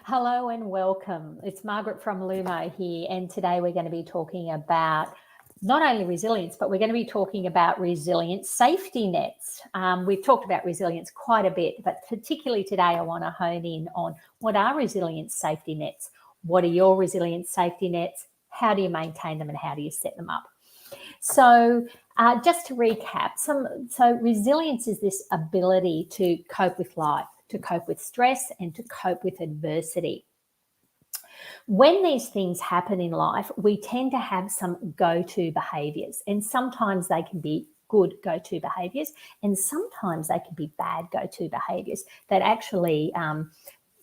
Hello and welcome. It's Margaret from Luemo here, and today we're going to be talking about not only resilience, but we're going to be talking about resilience safety nets. We've talked about resilience quite a bit, but particularly today I want to hone in on what are resilience safety nets? What are your resilience safety nets? How do you maintain them and how do you set them up? So, just to recap, so resilience is this ability to cope with life, to cope with stress, and to cope with adversity. When these things happen in life, we tend to have some go-to behaviors, and sometimes they can be good go-to behaviors, and sometimes they can be bad go-to behaviors that actually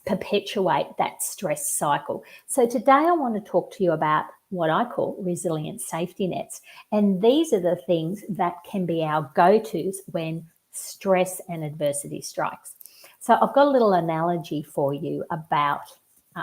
perpetuate that stress cycle. So today I want to talk to you about what I call resilient safety nets. And these are the things that can be our go-tos when stress and adversity strikes. So I've got a little analogy for you about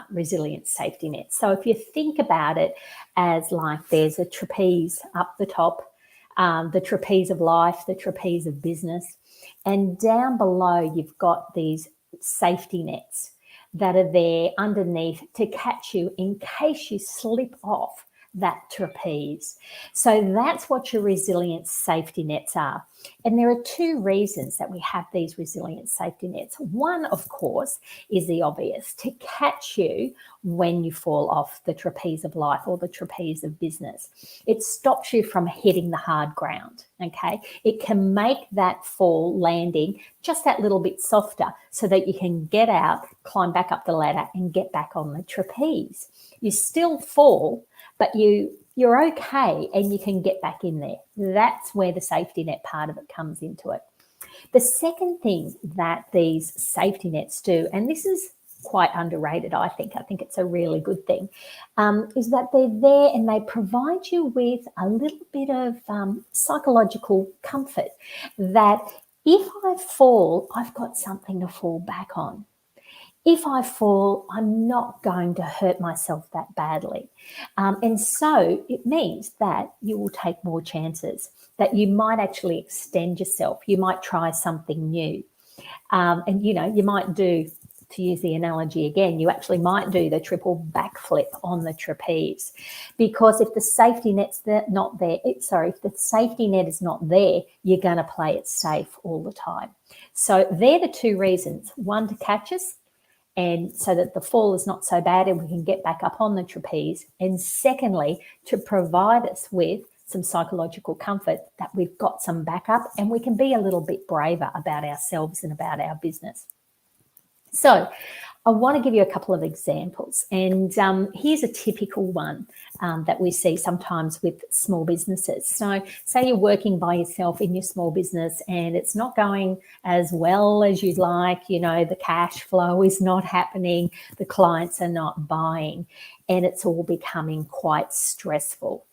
resilient safety nets. So if you think about it as like there's a trapeze up the top, the trapeze of life, the trapeze of business, and down below you've got these safety nets that are there underneath to catch you in case you slip off that trapeze. So that's what your resilient safety nets are. And there are two reasons that we have these resilient safety nets. One, of course, is the obvious, to catch you when you fall off the trapeze of life or the trapeze of business. It stops you from hitting the hard ground, okay? It can make that fall landing just that little bit softer so that you can get out, climb back up the ladder and get back on the trapeze. You still fall, but you're okay and you can get back in there. That's where the safety net part of it comes into it. The second thing that these safety nets do, and this is quite underrated, I think it's a really good thing, is that they're there and they provide you with a little bit of psychological comfort that if I fall, I've got something to fall back on. If I fall, I'm not going to hurt myself that badly. And so it means that you will take more chances, that you might actually extend yourself. You might try something new. And, you might do, to use the analogy again, you actually might do the triple backflip on the trapeze. Because if the safety net's not there, if the safety net is not there, you're going to play it safe all the time. So they're the two reasons. One, to catch us, and so that the fall is not so bad and we can get back up on the trapeze. And secondly, to provide us with some psychological comfort that we've got some backup and we can be a little bit braver about ourselves and about our business. So I want to give you a couple of examples. And here's a typical one that we see sometimes with small businesses. So say you're working by yourself in your small business and it's not going as well as you'd like, the cash flow is not happening, the clients are not buying, and it's all becoming quite stressful.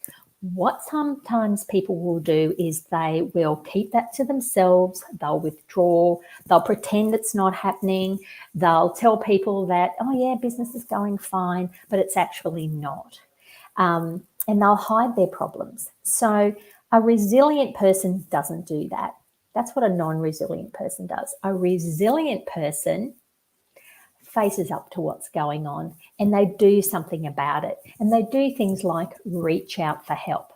What sometimes people will do is they will keep that to themselves, they'll withdraw, they'll pretend it's not happening, they'll tell people that, oh yeah, business is going fine, but it's actually not. And they'll hide their problems. So a resilient person doesn't do that. That's what a non-resilient person does. A resilient person faces up to what's going on and they do something about it. And they do things like reach out for help.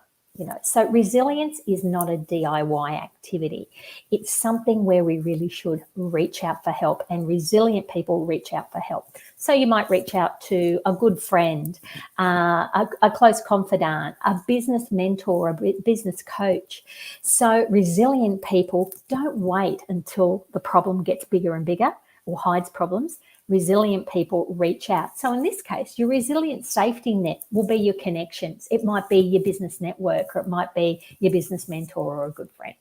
So resilience is not a DIY activity. It's something where we really should reach out for help, and resilient people reach out for help. So you might reach out to a good friend, a close confidant, a business mentor, a business coach. So resilient people don't wait until the problem gets bigger and bigger or hides problems. Resilient people reach out. So in this case, your resilient safety net will be your connections. It might be your business network, or it might be your business mentor or a good friend.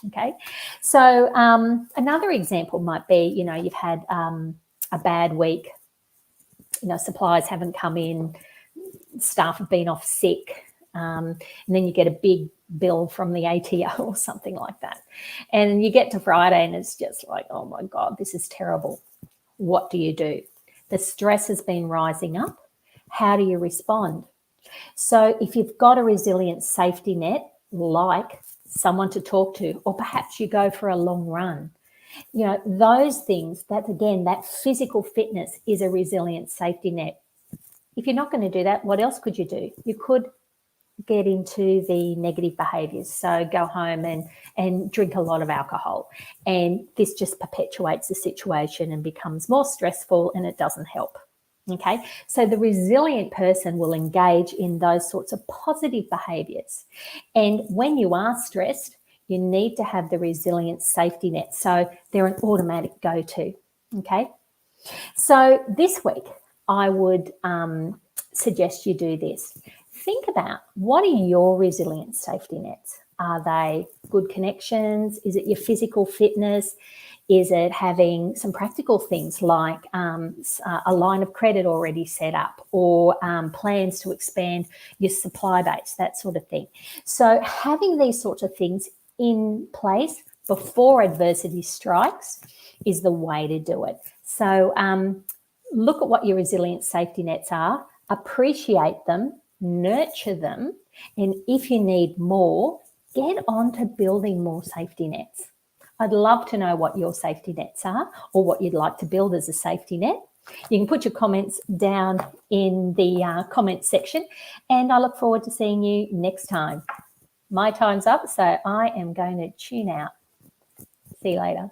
Okay. So another example might be, you've had a bad week, suppliers haven't come in, staff have been off sick, and then you get a big bill from the ATO or something like that. And you get to Friday and it's just like, oh my God, this is terrible. What do? The stress has been rising up. How do you respond? So if you've got a resilient safety net, like someone to talk to, or perhaps you go for a long run, You know, those things, that again, that physical fitness is a resilient safety net. If you're not going to do that, what else could you do? You could get into the negative behaviors. So go home and drink a lot of alcohol. And this just perpetuates the situation and becomes more stressful, and it doesn't help. Okay, so the resilient person will engage in those sorts of positive behaviors. And when you are stressed, you need to have the resilient safety net. So they're an automatic go-to. Okay, so this week I would suggest you do this. Think about, what are your resilient safety nets? Are they good connections? Is it your physical fitness? Is it having some practical things like a line of credit already set up, or plans to expand your supply base, that sort of thing? So having these sorts of things in place before adversity strikes is the way to do it. So look at what your resilient safety nets are, appreciate them, nurture them, and if you need more, get on to building more safety nets. I'd love to know what your safety nets are, or what you'd like to build as a safety net. You can put your comments down in the comments section, and I look forward to seeing you next time. My time's up, so I am going to tune out. See you later.